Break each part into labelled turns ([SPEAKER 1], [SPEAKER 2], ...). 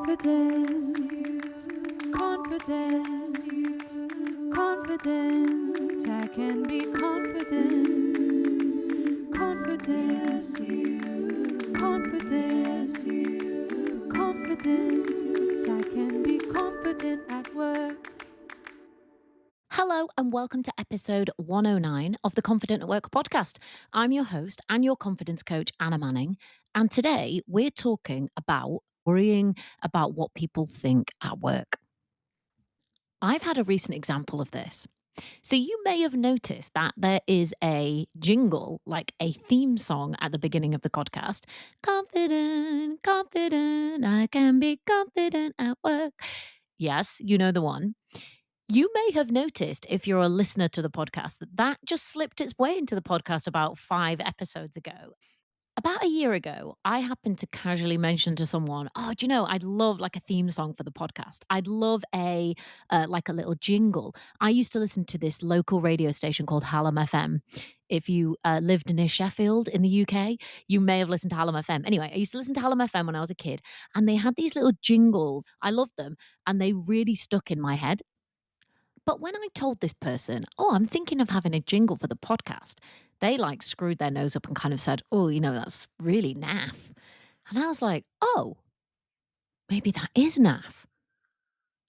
[SPEAKER 1] Confident, confident, confident. I can be confident, confident, confident, confident. I can be confident at work.
[SPEAKER 2] Hello and welcome to episode 109 of the Confident at Work podcast. I'm your host and your confidence coach, Anna Manning. And today we're talking about worrying about what people think at work. I've had a recent example of this. So you may have noticed that there is a jingle, like a theme song at the beginning of the podcast. Confident, confident, I can be confident at work. Yes, you know the one. You may have noticed, if you're a listener to the podcast, that just slipped its way into the podcast about 5 episodes ago. About a year ago, I happened to casually mention to someone, "Oh, do you know, I'd love like a theme song for the podcast. I'd love like a little jingle." I used to listen to this local radio station called Hallam FM. If you lived near Sheffield in the UK, you may have listened to Hallam FM. Anyway, I used to listen to Hallam FM when I was a kid, and they had these little jingles. I loved them, and they really stuck in my head. But when I told this person, "Oh, I'm thinking of having a jingle for the podcast," they like screwed their nose up and kind of said, "Oh, that's really naff." And I was like, "Oh, maybe that is naff."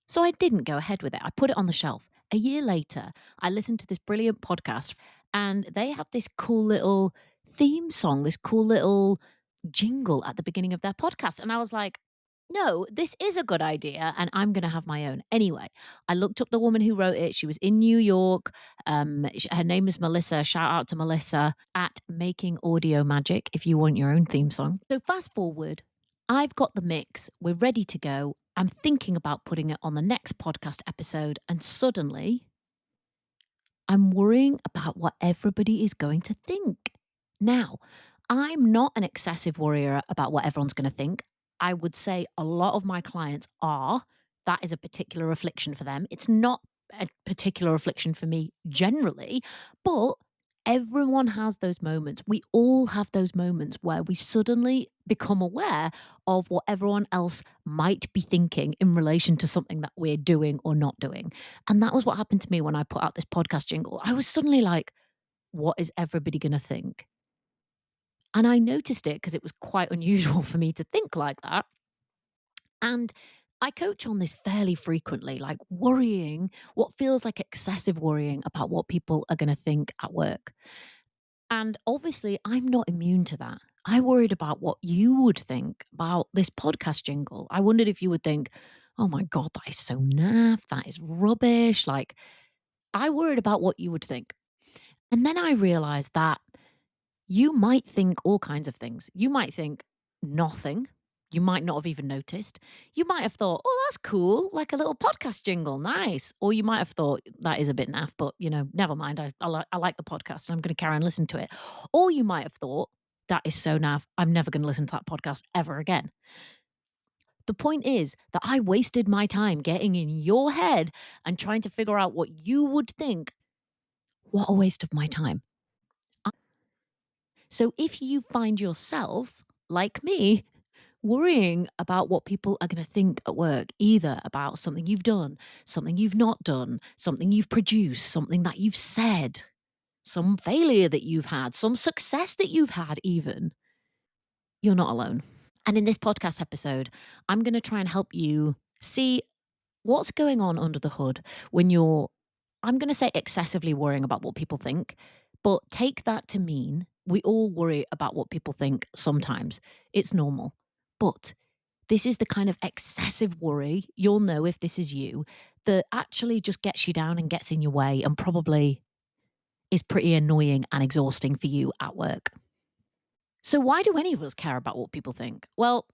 [SPEAKER 2] So I didn't go ahead with it. I put it on the shelf. A year later, I listened to this brilliant podcast and they have this cool little theme song, this cool little jingle at the beginning of their podcast. And I was like, no, this is a good idea, and I'm going to have my own. Anyway, I looked up the woman who wrote it. She was in New York. Her name is Melissa. Shout out to Melissa at Making Audio Magic if you want your own theme song. So fast forward, I've got the mix. We're ready to go. I'm thinking about putting it on the next podcast episode, and suddenly I'm worrying about what everybody is going to think. Now, I'm not an excessive worrier about what everyone's going to think. I would say a lot of my clients are. That is a particular affliction for them. It's not a particular affliction for me generally, but everyone has those moments. We all have those moments where we suddenly become aware of what everyone else might be thinking in relation to something that we're doing or not doing. And that was what happened to me when I put out this podcast jingle. I was suddenly like, what is everybody going to think? And I noticed it because it was quite unusual for me to think like that. And I coach on this fairly frequently, like worrying, what feels like excessive worrying about what people are going to think at work. And obviously, I'm not immune to that. I worried about what you would think about this podcast jingle. I wondered if you would think, "Oh my God, that is so naff. That is rubbish." Like, I worried about what you would think. And then I realized that you might think all kinds of things. You might think nothing. You might not have even noticed. You might have thought, "Oh, that's cool, like a little podcast jingle, nice." Or you might have thought, "That is a bit naff, but never mind. I like the podcast and I'm going to carry on listening to it." Or you might have thought, "That is so naff. I'm never going to listen to that podcast ever again." The point is that I wasted my time getting in your head and trying to figure out what you would think. What a waste of my time. So if you find yourself, like me, worrying about what people are going to think at work, either about something you've done, something you've not done, something you've produced, something that you've said, some failure that you've had, some success that you've had, even, you're not alone. And in this podcast episode, I'm going to try and help you see what's going on under the hood when you're, I'm going to say, excessively worrying about what people think, but take that to mean we all worry about what people think sometimes. It's normal. But this is the kind of excessive worry, you'll know if this is you, that actually just gets you down and gets in your way and probably is pretty annoying and exhausting for you at work. So why do any of us care about what people think? Well,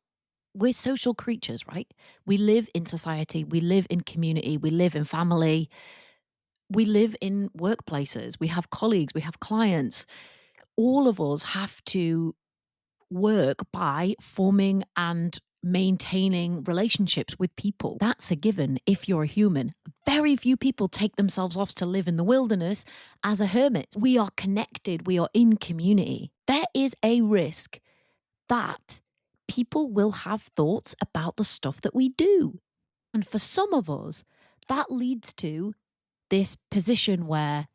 [SPEAKER 2] we're social creatures, right? We live in society, we live in community, we live in family, we live in workplaces, we have colleagues, we have clients. All of us have to work by forming and maintaining relationships with people. That's a given if you're a human. Very few people take themselves off to live in the wilderness as a hermit. We are connected, we are in community. There is a risk that people will have thoughts about the stuff that we do. And for some of us, that leads to this position where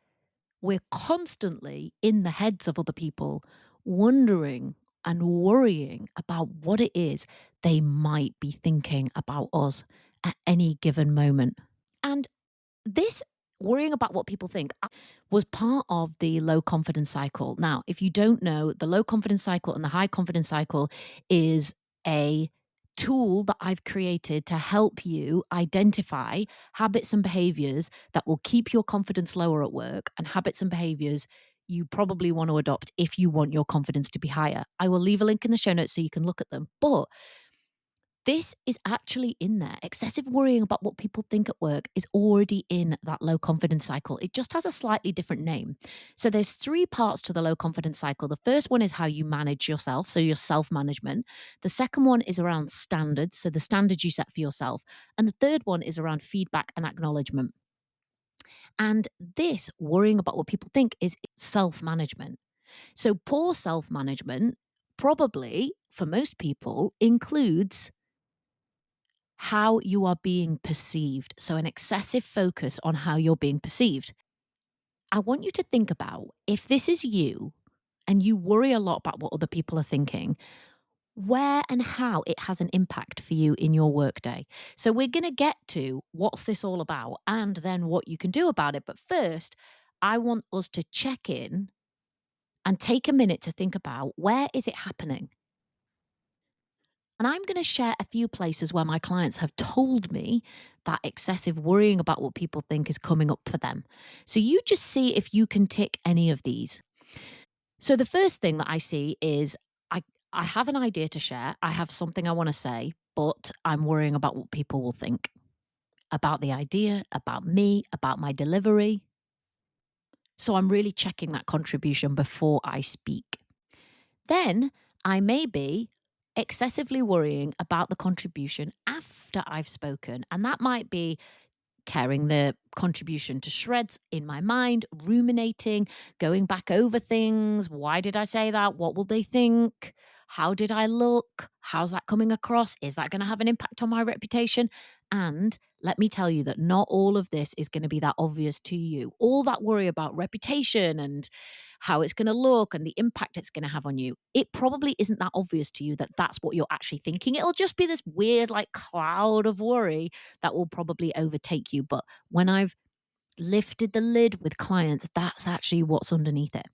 [SPEAKER 2] we're constantly in the heads of other people, wondering and worrying about what it is they might be thinking about us at any given moment. And this worrying about what people think was part of the low confidence cycle. Now, if you don't know, the low confidence cycle and the high confidence cycle is a tool that I've created to help you identify habits and behaviors that will keep your confidence lower at work, and habits and behaviors you probably want to adopt if you want your confidence to be higher. I will leave a link in the show notes so you can look at them. But this is actually in there. Excessive worrying about what people think at work is already in that low confidence cycle. It just has a slightly different name. So there's three parts to the low confidence cycle. The first one is how you manage yourself, so your self-management. The second one is around standards, so the standards you set for yourself. And the third one is around feedback and acknowledgement. And this worrying about what people think is self-management. So poor self-management probably for most people includes how you are being perceived. So, an excessive focus on how you're being perceived. I want you to think about if this is you and you worry a lot about what other people are thinking, where and how it has an impact for you in your workday. So, we're going to get to what's this all about and then what you can do about it. But first, I want us to check in and take a minute to think about where is it happening? And I'm going to share a few places where my clients have told me that excessive worrying about what people think is coming up for them. So you just see if you can tick any of these. So the first thing that I see is I have an idea to share. I have something I want to say, but I'm worrying about what people will think about the idea, about me, about my delivery. So I'm really checking that contribution before I speak. Then I may be excessively worrying about the contribution after I've spoken. And that might be tearing the contribution to shreds in my mind, ruminating, going back over things. Why did I say that? What will they think? How did I look? How's that coming across? Is that going to have an impact on my reputation? And let me tell you that not all of this is going to be that obvious to you. All that worry about reputation and how it's going to look and the impact it's going to have on you, it probably isn't that obvious to you that that's what you're actually thinking. It'll just be this weird, like, cloud of worry that will probably overtake you. But when I've lifted the lid with clients, that's actually what's underneath it.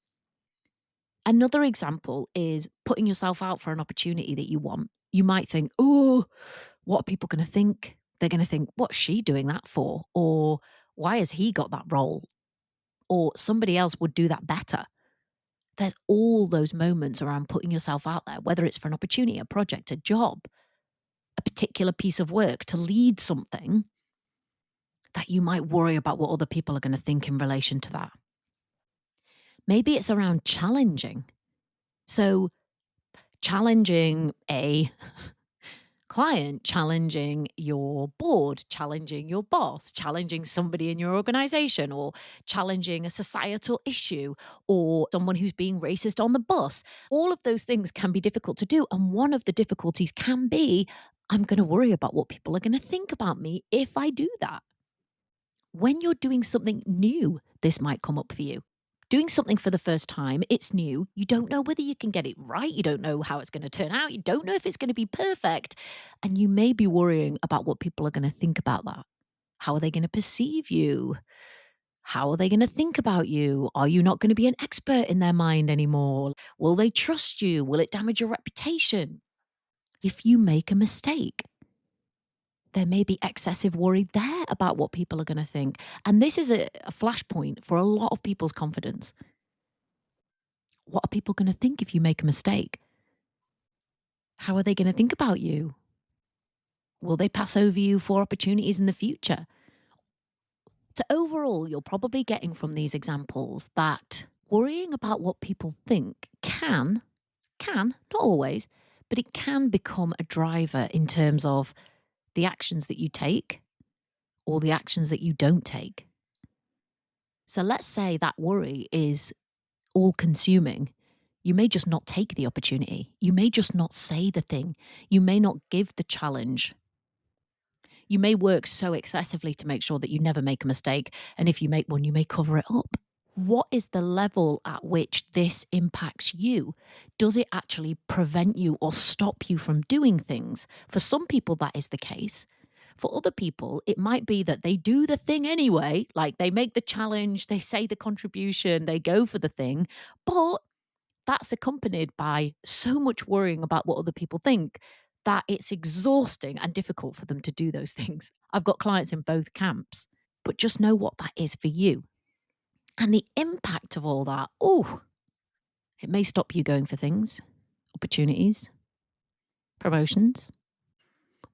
[SPEAKER 2] Another example is putting yourself out for an opportunity that you want. You might think, oh, what are people going to think? They're going to think, what's she doing that for? Or why has he got that role? Or somebody else would do that better. There's all those moments around putting yourself out there, whether it's for an opportunity, a project, a job, a particular piece of work to lead something that you might worry about what other people are going to think in relation to that. Maybe it's around challenging. So, challenging a client, challenging your board, challenging your boss, challenging somebody in your organization, or challenging a societal issue, or someone who's being racist on the bus. All of those things can be difficult to do. And one of the difficulties can be I'm going to worry about what people are going to think about me if I do that. When you're doing something new, this might come up for you. Doing something for the first time, it's new. You don't know whether you can get it right. You don't know how it's going to turn out. You don't know if it's going to be perfect. And you may be worrying about what people are going to think about that. How are they going to perceive you? How are they going to think about you? Are you not going to be an expert in their mind anymore? Will they trust you? Will it damage your reputation? If you make a mistake, there may be excessive worry there about what people are going to think. And this is a flashpoint for a lot of people's confidence. What are people going to think if you make a mistake? How are they going to think about you? Will they pass over you for opportunities in the future? So, overall, you're probably getting from these examples that worrying about what people think not always, but it can become a driver in terms of the actions that you take or the actions that you don't take. So let's say that worry is all consuming. You may just not take the opportunity. You may just not say the thing. You may not give the challenge. You may work so excessively to make sure that you never make a mistake. And if you make one, you may cover it up. What is the level at which this impacts you? Does it actually prevent you or stop you from doing things? For some people, that is the case. For other people, it might be that they do the thing anyway, like they make the challenge, they say the contribution, they go for the thing, but that's accompanied by so much worrying about what other people think that it's exhausting and difficult for them to do those things. I've got clients in both camps, but just know what that is for you. And the impact of all that, it may stop you going for things, opportunities, promotions,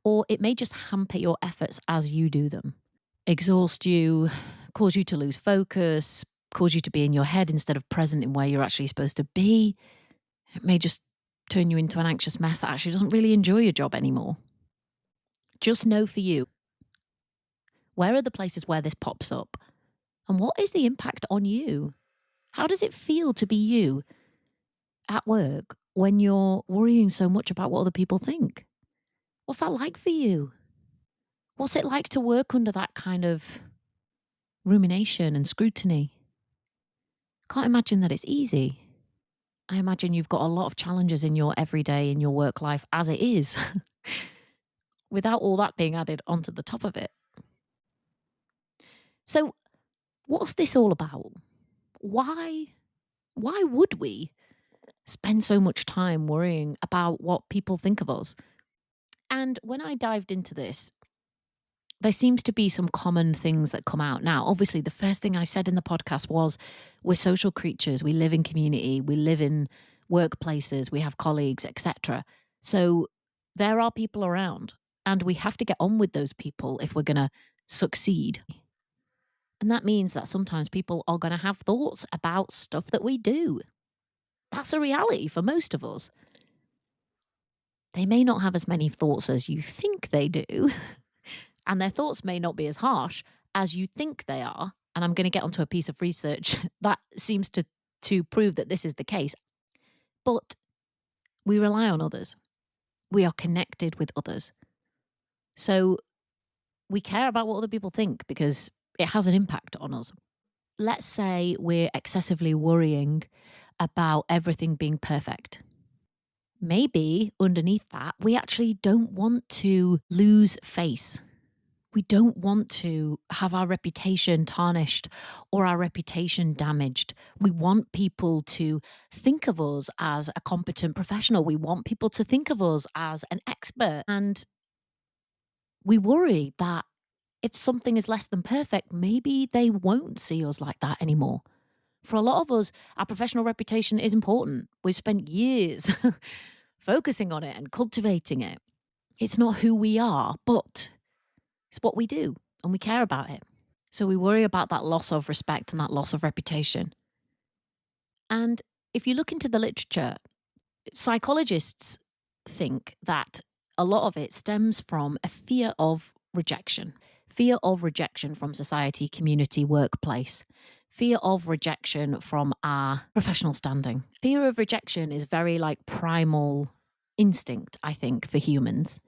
[SPEAKER 2] or it may just hamper your efforts as you do them, exhaust you, cause you to lose focus, cause you to be in your head instead of present in where you're actually supposed to be. It may just turn you into an anxious mess that actually doesn't really enjoy your job anymore. Just know for you, where are the places where this pops up? And what is the impact on you? How does it feel to be you at work when you're worrying so much about what other people think? What's that like for you? What's it like to work under that kind of rumination and scrutiny? Can't imagine that it's easy. I imagine you've got a lot of challenges in your everyday, in your work life as it is, without all that being added onto the top of it. So, what's this all about? Why would we spend so much time worrying about what people think of us? And when I dived into this, there seems to be some common things that come out. Now, obviously, the first thing I said in the podcast was we're social creatures. We live in community. We live in workplaces. We have colleagues, etc. So there are people around, and we have to get on with those people if we're going to succeed. And that means that sometimes people are going to have thoughts about stuff that we do. That's a reality for most of us. They may not have as many thoughts as you think they do. And their thoughts may not be as harsh as you think they are. And I'm going to get onto a piece of research that seems to prove that this is the case. But we rely on others. We are connected with others. So we care about what other people think because it has an impact on us. Let's say we're excessively worrying about everything being perfect. Maybe underneath that, we actually don't want to lose face. We don't want to have our reputation tarnished or our reputation damaged. We want people to think of us as a competent professional. We want people to think of us as an expert. And we worry that if something is less than perfect, maybe they won't see us like that anymore. For a lot of us, our professional reputation is important. We've spent years focusing on it and cultivating it. It's not who we are, but it's what we do and we care about it. So we worry about that loss of respect and that loss of reputation. And if you look into the literature, psychologists think that a lot of it stems from a fear of rejection from society, community, workplace, fear of rejection from our professional standing. Fear of rejection is very like primal instinct, I think, for humans.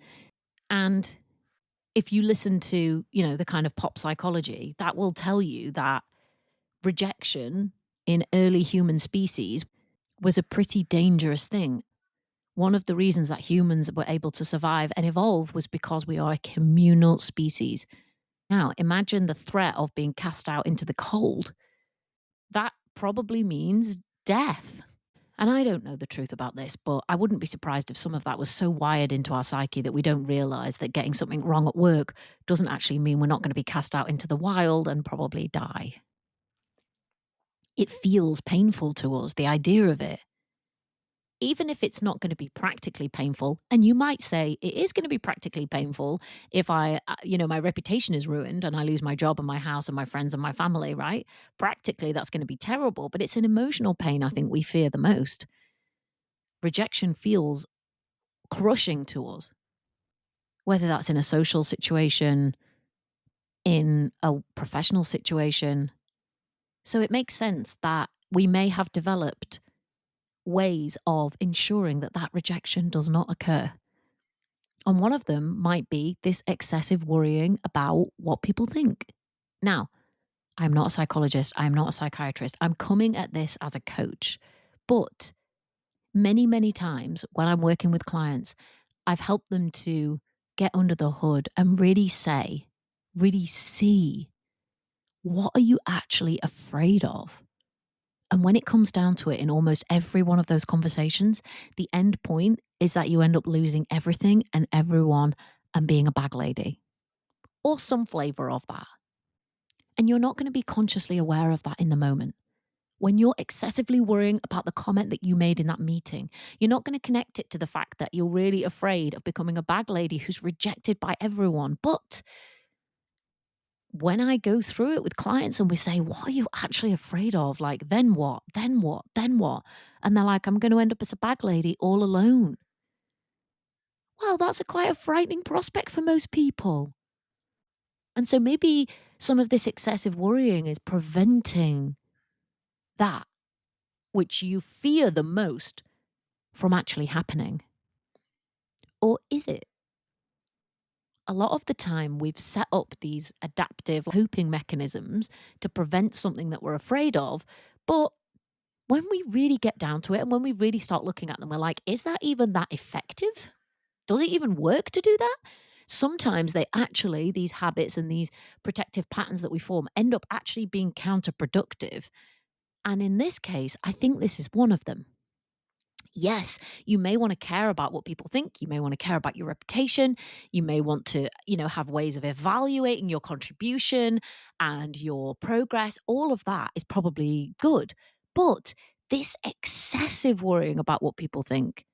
[SPEAKER 2] And if you listen to, the kind of pop psychology, that will tell you that rejection in early human species was a pretty dangerous thing. One of the reasons that humans were able to survive and evolve was because we are a communal species. Now, imagine the threat of being cast out into the cold. That probably means death. And I don't know the truth about this, but I wouldn't be surprised if some of that was so wired into our psyche that we don't realize that getting something wrong at work doesn't actually mean we're not going to be cast out into the wild and probably die. It feels painful to us, the idea of it. Even if it's not going to be practically painful, and you might say it is going to be practically painful if my reputation is ruined and I lose my job and my house and my friends and my family, right? Practically, that's going to be terrible, but it's an emotional pain I think we fear the most. Rejection feels crushing to us, whether that's in a social situation, in a professional situation. So it makes sense that we may have developed ways of ensuring that that rejection does not occur. And one of them might be this excessive worrying about what people think. Now, I'm not a psychologist. I'm not a psychiatrist. I'm coming at this as a coach. But many, many times when I'm working with clients, I've helped them to get under the hood and really see, what are you actually afraid of? And when it comes down to it, in almost every one of those conversations, the end point is that you end up losing everything and everyone and being a bag lady or some flavor of that. And you're not going to be consciously aware of that in the moment. When you're excessively worrying about the comment that you made in that meeting, you're not going to connect it to the fact that you're really afraid of becoming a bag lady who's rejected by everyone. But when I go through it with clients and we say, what are you actually afraid of? Like, then what? Then what? Then what? And they're like, I'm going to end up as a bag lady all alone. Well, that's quite a frightening prospect for most people. And so maybe some of this excessive worrying is preventing that which you fear the most from actually happening. Or is it? A lot of the time, we've set up these adaptive coping mechanisms to prevent something that we're afraid of. But when we really get down to it and when we really start looking at them, we're like, is that even that effective? Does it even work to do that? Sometimes these habits and these protective patterns that we form end up actually being counterproductive. And in this case, I think this is one of them. Yes, you may want to care about what people think. You may want to care about your reputation. You may want to, have ways of evaluating your contribution and your progress. All of that is probably good. But this excessive worrying about what people think,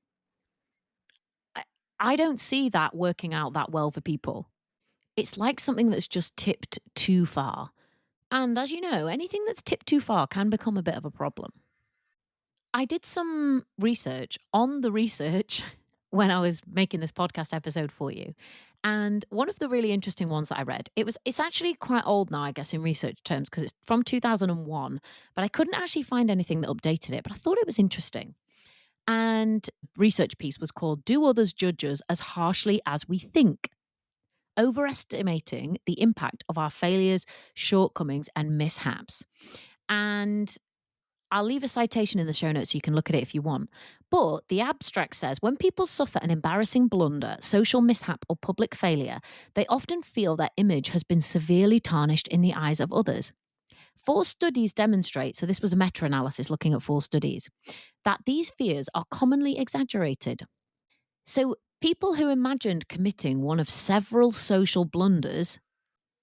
[SPEAKER 2] I don't see that working out that well for people. It's like something that's just tipped too far. And as you know, anything that's tipped too far can become a bit of a problem. I did some research on the research when I was making this podcast episode for you. And one of the really interesting ones that I read, it's actually quite old now, I guess, in research terms, because it's from 2001, but I couldn't actually find anything that updated it, but I thought it was interesting. And research piece was called Do Others Judge Us as Harshly as We Think? Overestimating the impact of our failures, shortcomings, and mishaps. And I'll leave a citation in the show notes so you can look at it if you want. But the abstract says when people suffer an embarrassing blunder, social mishap, or public failure, they often feel their image has been severely tarnished in the eyes of others. 4 studies demonstrate, so this was a meta analysis looking at 4 studies, that these fears are commonly exaggerated. So people who imagined committing one of several social blunders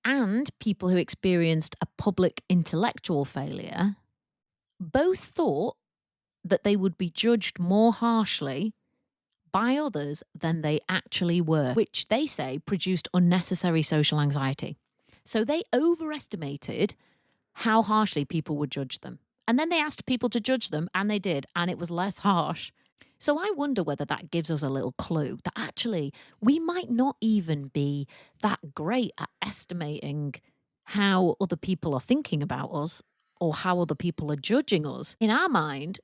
[SPEAKER 2] and people who experienced a public intellectual failure both thought that they would be judged more harshly by others than they actually were, which they say produced unnecessary social anxiety. So they overestimated how harshly people would judge them. And then they asked people to judge them, and they did, and it was less harsh. So I wonder whether that gives us a little clue that actually we might not even be that great at estimating how other people are thinking about us or how other people are judging us. In our mind,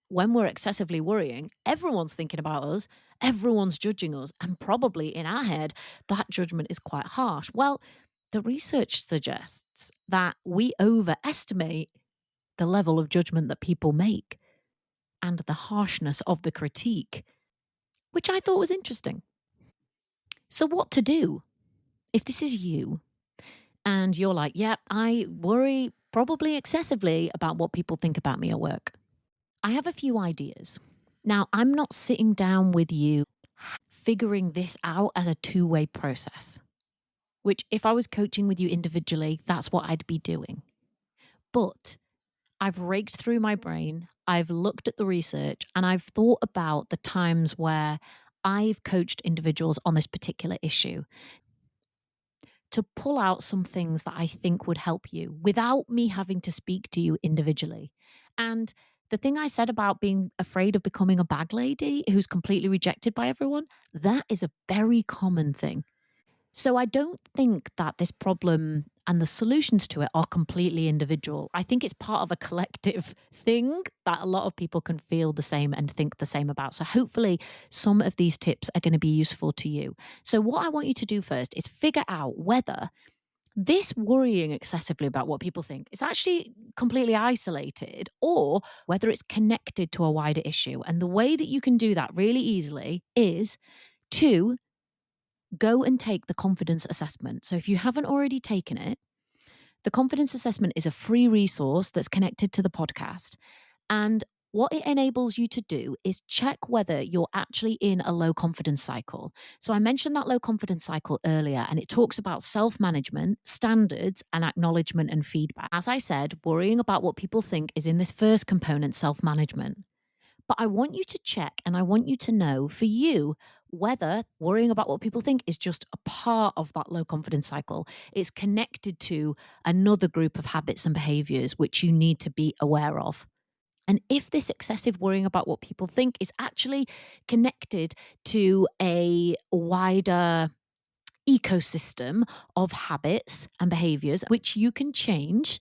[SPEAKER 2] when we're excessively worrying, everyone's thinking about us, everyone's judging us, and probably in our head, that judgment is quite harsh. Well, the research suggests that we overestimate the level of judgment that people make and the harshness of the critique, which I thought was interesting. So, what to do if this is you and you're like, yeah, I worry probably excessively about what people think about me at work? I have a few ideas. Now, I'm not sitting down with you figuring this out as a two-way process, which if I was coaching with you individually, that's what I'd be doing. But I've raked through my brain, I've looked at the research, and I've thought about the times where I've coached individuals on this particular issue to pull out some things that I think would help you without me having to speak to you individually. And the thing I said about being afraid of becoming a bag lady who's completely rejected by everyone, that is a very common thing. So I don't think that this problem and the solutions to it are completely individual. I think it's part of a collective thing that a lot of people can feel the same and think the same about. So hopefully some of these tips are going to be useful to you. So what I want you to do first is figure out whether this worrying excessively about what people think is actually completely isolated or whether it's connected to a wider issue. And the way that you can do that really easily is to go and take the confidence assessment. So if you haven't already taken it, the confidence assessment is a free resource that's connected to the podcast. And what it enables you to do is check whether you're actually in a low confidence cycle. So I mentioned that low confidence cycle earlier, and it talks about self-management, standards, and acknowledgement and feedback. As I said, worrying about what people think is in this first component, self-management. But I want you to check and I want you to know for you whether worrying about what people think is just a part of that low confidence cycle. It's connected to another group of habits and behaviors which you need to be aware of. And if this excessive worrying about what people think is actually connected to a wider ecosystem of habits and behaviors which you can change,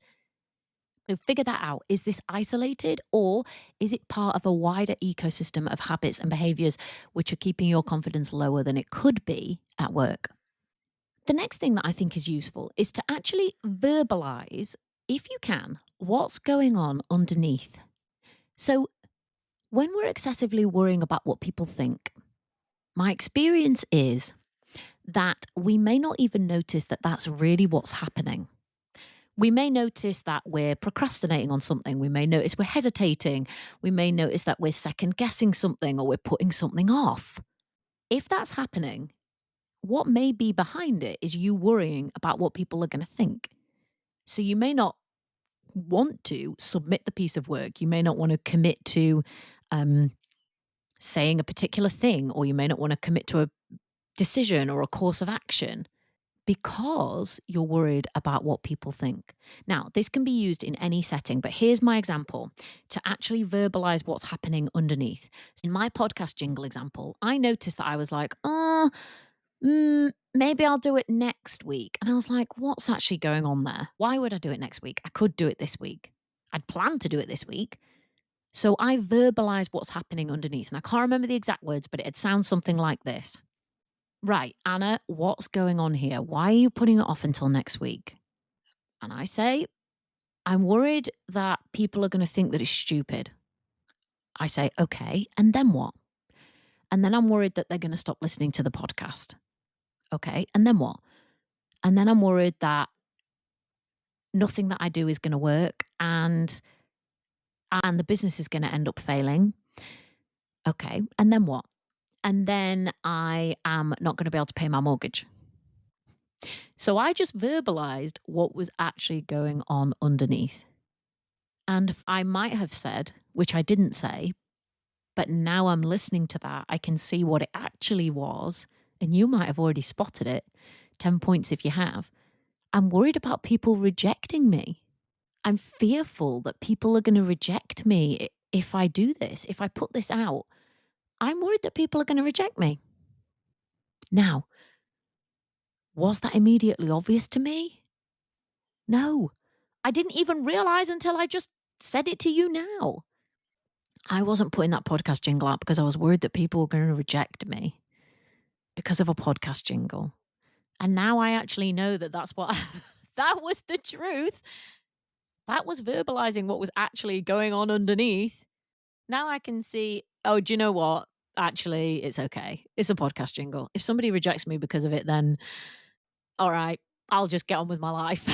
[SPEAKER 2] so figure that out. Is this isolated or is it part of a wider ecosystem of habits and behaviors which are keeping your confidence lower than it could be at work? The next thing that I think is useful is to actually verbalize, if you can, what's going on underneath. So when we're excessively worrying about what people think, my experience is that we may not even notice that that's really what's happening. We may notice that we're procrastinating on something. We may notice we're hesitating. We may notice that we're second guessing something or we're putting something off. If that's happening, what may be behind it is you worrying about what people are going to think. So you may not want to submit the piece of work. You may not want to commit to saying a particular thing, or you may not want to commit to a decision or a course of action, because you're worried about what people think. Now, this can be used in any setting, but here's my example to actually verbalize what's happening underneath. In my podcast jingle example, I noticed that I was like, maybe I'll do it next week. And I was like, what's actually going on there? Why would I do it next week? I could do it this week. I'd planned to do it this week. So I verbalized what's happening underneath. And I can't remember the exact words, but it sounds something like this. Right, Anna, what's going on here? Why are you putting it off until next week? And I say, I'm worried that people are going to think that it's stupid. I say, okay, and then what? And then I'm worried that they're going to stop listening to the podcast. Okay, and then what? And then I'm worried that nothing that I do is going to work and the business is going to end up failing. Okay, and then what? And then I am not going to be able to pay my mortgage. So I just verbalized what was actually going on underneath. And I might have said, which I didn't say, but now I'm listening to that, I can see what it actually was. And you might have already spotted it. 10 points if you have. I'm worried about people rejecting me. I'm fearful that people are going to reject me if I do this, if I put this out. I'm worried that people are going to reject me. Now, was that immediately obvious to me? No, I didn't even realize until I just said it to you now. I wasn't putting that podcast jingle out because I was worried that people were going to reject me because of a podcast jingle. And now I actually know that that's what, that was the truth. That was verbalizing what was actually going on underneath. Now I can see, oh, do you know what? Actually, it's okay. It's a podcast jingle. If somebody rejects me because of it, then all right, I'll just get on with my life.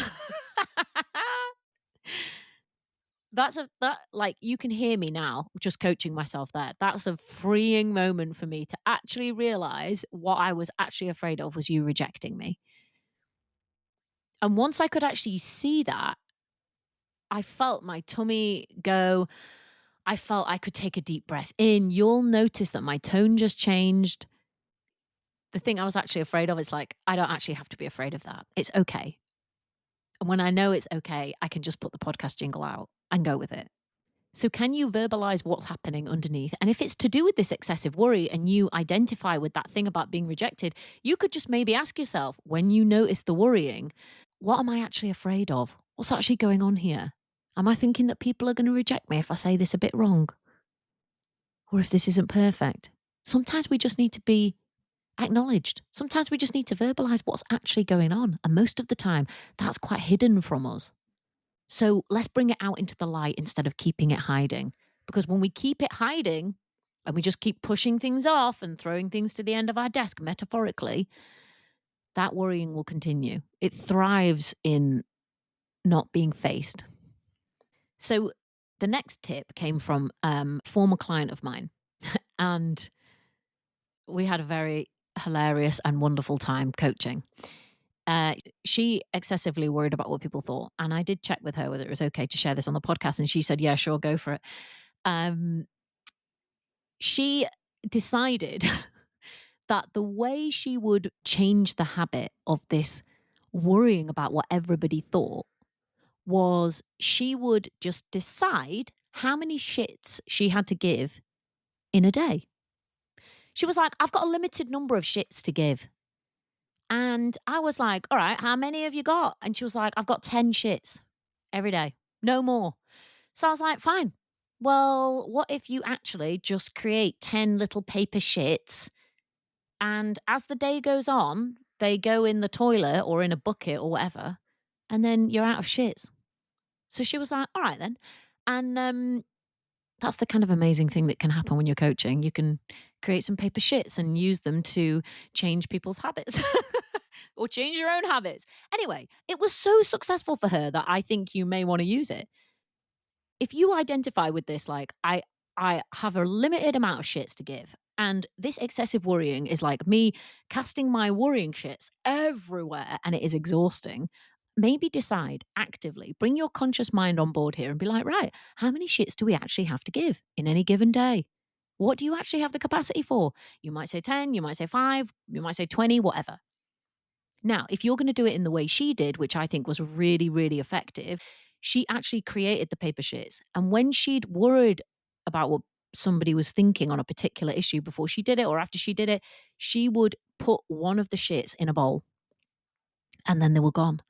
[SPEAKER 2] Like, you can hear me now just coaching myself there. That's a freeing moment for me to actually realize what I was actually afraid of was you rejecting me. And once I could actually see that, I felt my tummy go. I felt I could take a deep breath in. You'll notice that my tone just changed. The thing I was actually afraid of is like, I don't actually have to be afraid of that. It's okay. And when I know it's okay, I can just put the podcast jingle out and go with it. So can you verbalize what's happening underneath? And if it's to do with this excessive worry and you identify with that thing about being rejected, you could just maybe ask yourself, when you notice the worrying, what am I actually afraid of? What's actually going on here? Am I thinking that people are going to reject me if I say this a bit wrong? Or if this isn't perfect? Sometimes we just need to be acknowledged. Sometimes we just need to verbalize what's actually going on. And most of the time, that's quite hidden from us. So let's bring it out into the light instead of keeping it hiding. Because when we keep it hiding and we just keep pushing things off and throwing things to the end of our desk, metaphorically, that worrying will continue. It thrives in not being faced. So the next tip came from a former client of mine. And we had a very hilarious and wonderful time coaching. She excessively worried about what people thought. And I did check with her whether it was okay to share this on the podcast. And she said, yeah, sure, go for it. She decided that the way she would change the habit of this worrying about what everybody thought was she would just decide how many shits she had to give in a day. She was like, I've got a limited number of shits to give. And I was like, all right, how many have you got? And she was like, I've got 10 shits every day, no more. So I was like, fine. Well, what if you actually just create 10 little paper shits? And as the day goes on, they go in the toilet or in a bucket or whatever. And then you're out of shits. So she was like, all right then. And that's the kind of amazing thing that can happen when you're coaching. You can create some paper shits and use them to change people's habits or change your own habits. Anyway, it was so successful for her that I think you may want to use it. If you identify with this, like I have a limited amount of shits to give. And this excessive worrying is like me casting my worrying shits everywhere and it is exhausting. Maybe decide actively, bring your conscious mind on board here and be like, right, how many shits do we actually have to give in any given day? What do you actually have the capacity for? You might say 10, you might say 5, you might say 20, whatever. Now, if you're going to do it in the way she did, which I think was really, really effective, she actually created the paper shits. And when she'd worried about what somebody was thinking on a particular issue before she did it or after she did it, she would put one of the shits in a bowl and then they were gone.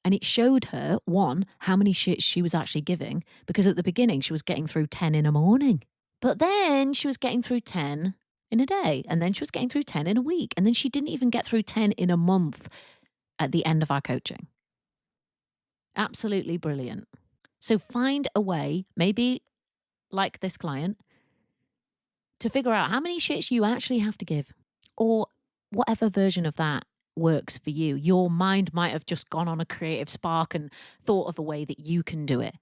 [SPEAKER 2] And it showed her, one, how many shits she was actually giving, because at the beginning she was getting through 10 in a morning. But then she was getting through 10 in a day. And then she was getting through 10 in a week. And then she didn't even get through 10 in a month at the end of our coaching. Absolutely brilliant. So find a way, maybe like this client, to figure out how many shits you actually have to give, or whatever version of that works for you. Your mind might have just gone on a creative spark and thought of a way that you can do it.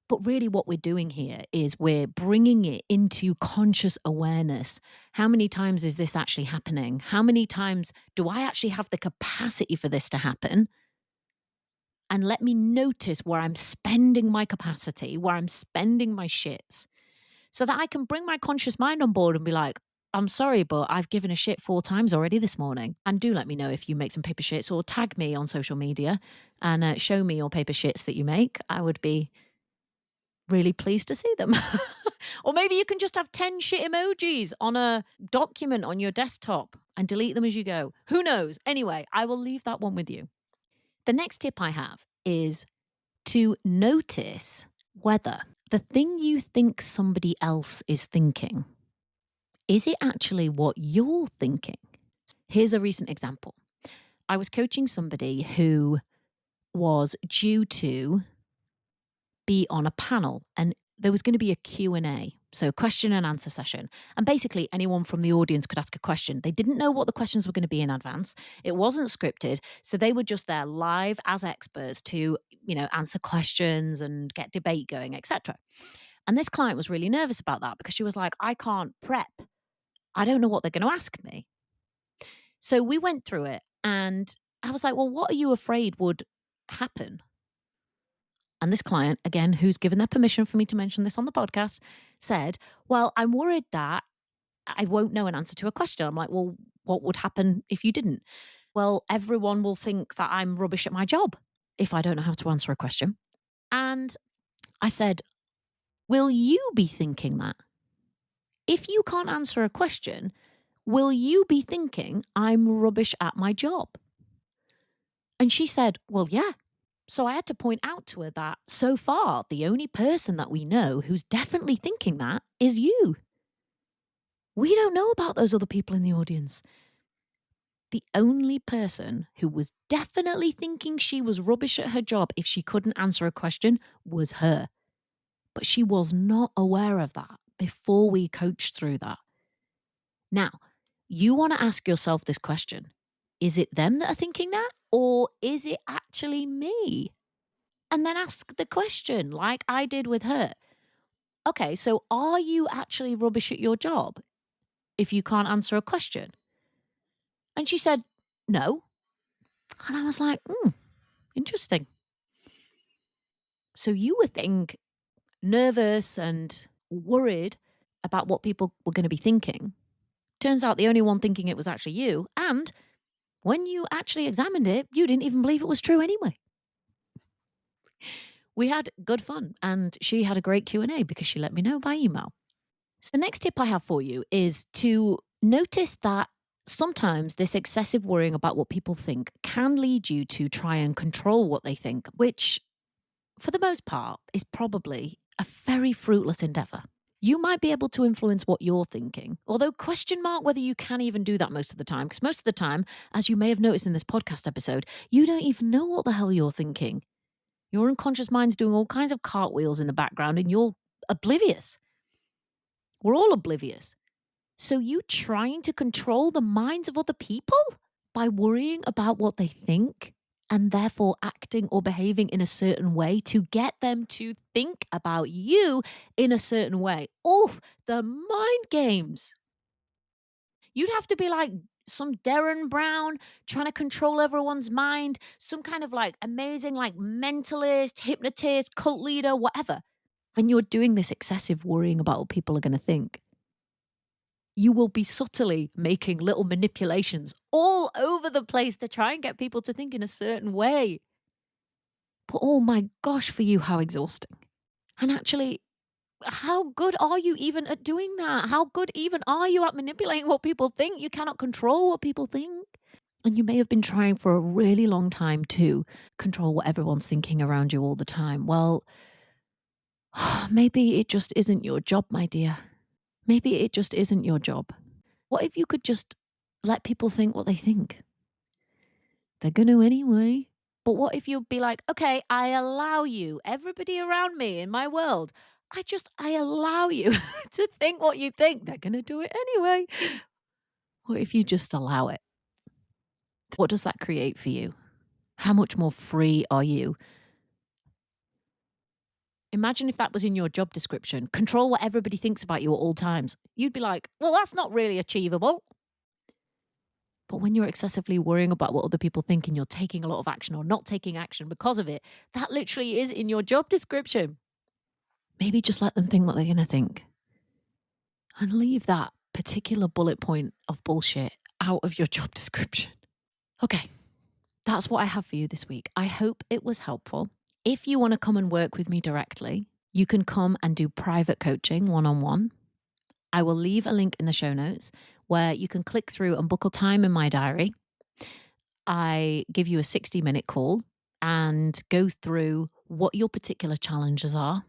[SPEAKER 2] But really what we're doing here is we're bringing it into conscious awareness. How many times is this actually happening? How many times do I actually have the capacity for this to happen? And let me notice where I'm spending my capacity, where I'm spending my shits, so that I can bring my conscious mind on board and be like, I'm sorry, but I've given a shit 4 times already this morning. And do let me know if you make some paper shits or tag me on social media and show me your paper shits that you make. I would be really pleased to see them. Or maybe you can just have 10 shit emojis on a document on your desktop and delete them as you go. Who knows? Anyway, I will leave that one with you. The next tip I have is to notice whether the thing you think somebody else is thinking, is it actually what you're thinking? Here's a recent example. I was coaching somebody who was due to be on a panel and there was going to be a Q&A, so question and answer session. And basically anyone from the audience could ask a question. They didn't know what the questions were going to be in advance. It wasn't scripted. So they were just there live as experts to, answer questions and get debate going, etc. And this client was really nervous about that because she was like, I can't prep. I don't know what they're going to ask me. So we went through it and I was like, well, what are you afraid would happen? And this client, again, who's given their permission for me to mention this on the podcast, said, well, I'm worried that I won't know an answer to a question. I'm like, well, what would happen if you didn't? Well, everyone will think that I'm rubbish at my job if I don't know how to answer a question. And I said, will you be thinking that? If you can't answer a question, will you be thinking I'm rubbish at my job? And she said, well, yeah. So I had to point out to her that so far, the only person that we know who's definitely thinking that is you. We don't know about those other people in the audience. The only person who was definitely thinking she was rubbish at her job if she couldn't answer a question was her. But she was not aware of that before we coached through that. Now, you want to ask yourself this question. Is it them that are thinking that? Or is it actually me? And then ask the question like I did with her. Okay, so are you actually rubbish at your job if you can't answer a question? And she said, no. And I was like, interesting. So you would think nervous and worried about what people were going to be thinking. Turns out the only one thinking it was actually you. And when you actually examined it, you didn't even believe it was true anyway. We had good fun and she had a great Q&A because she let me know by email. So the next tip I have for you is to notice that sometimes this excessive worrying about what people think can lead you to try and control what they think, which for the most part is probably a very fruitless endeavor. You might be able to influence what you're thinking, although question mark whether you can even do that most of the time, because most of the time, as you may have noticed in this podcast episode, you don't even know what the hell you're thinking. Your unconscious mind's doing all kinds of cartwheels in the background and you're oblivious. We're all oblivious. So you trying to control the minds of other people by worrying about what they think and therefore acting or behaving in a certain way to get them to think about you in a certain way. Oof, the mind games. You'd have to be like some Darren Brown trying to control everyone's mind, some kind of like amazing like mentalist, hypnotist, cult leader, whatever. When you're doing this excessive worrying about what people are going to think, you will be subtly making little manipulations all over the place to try and get people to think in a certain way. But oh my gosh, for you, how exhausting. And actually, how good are you even at doing that? How good even are you at manipulating what people think? You cannot control what people think. And you may have been trying for a really long time to control what everyone's thinking around you all the time. Well, maybe it just isn't your job, my dear. Maybe it just isn't your job. What if you could just let people think what they think? They're going to anyway. But what if you'd be like, okay, I allow you, everybody around me in my world, I allow you to think what you think. They're going to do it anyway. What if you just allow it? What does that create for you? How much more free are you? Imagine if that was in your job description. Control what everybody thinks about you at all times. You'd be like, well, that's not really achievable. But when you're excessively worrying about what other people think and you're taking a lot of action or not taking action because of it, that literally is in your job description. Maybe just let them think what they're going to think. And leave that particular bullet point of bullshit out of your job description. Okay, that's what I have for you this week. I hope it was helpful. If you want to come and work with me directly, you can come and do private coaching one-on-one. I will leave a link in the show notes where you can click through and book a time in my diary. I give you a 60-minute call and go through what your particular challenges are,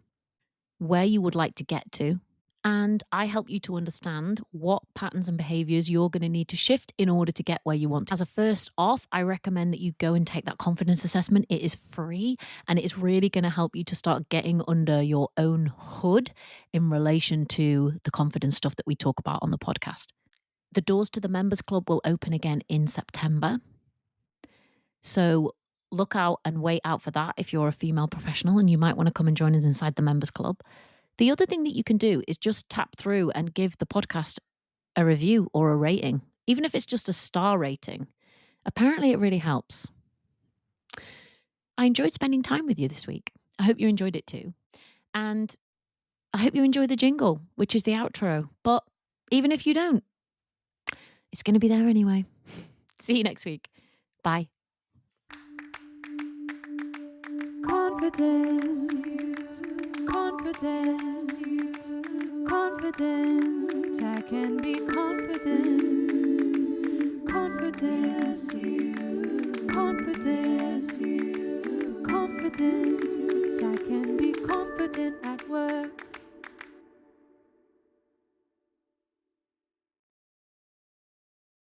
[SPEAKER 2] where you would like to get to, and I help you to understand what patterns and behaviors you're going to need to shift in order to get where you want. As a first off, I recommend that you go and take that confidence assessment. It is free and it's really going to help you to start getting under your own hood in relation to the confidence stuff that we talk about on the podcast. The doors to the members club will open again in September. So look out and wait out for that if you're a female professional and you might want to come and join us inside the members club. The other thing that you can do is just tap through and give the podcast a review or a rating, even if it's just a star rating. Apparently, it really helps. I enjoyed spending time with you this week. I hope you enjoyed it too. And I hope you enjoy the jingle, which is the outro. But even if you don't, it's going to be there anyway. See you next week. Bye.
[SPEAKER 1] Confidence, confidence, confident. I can be confident.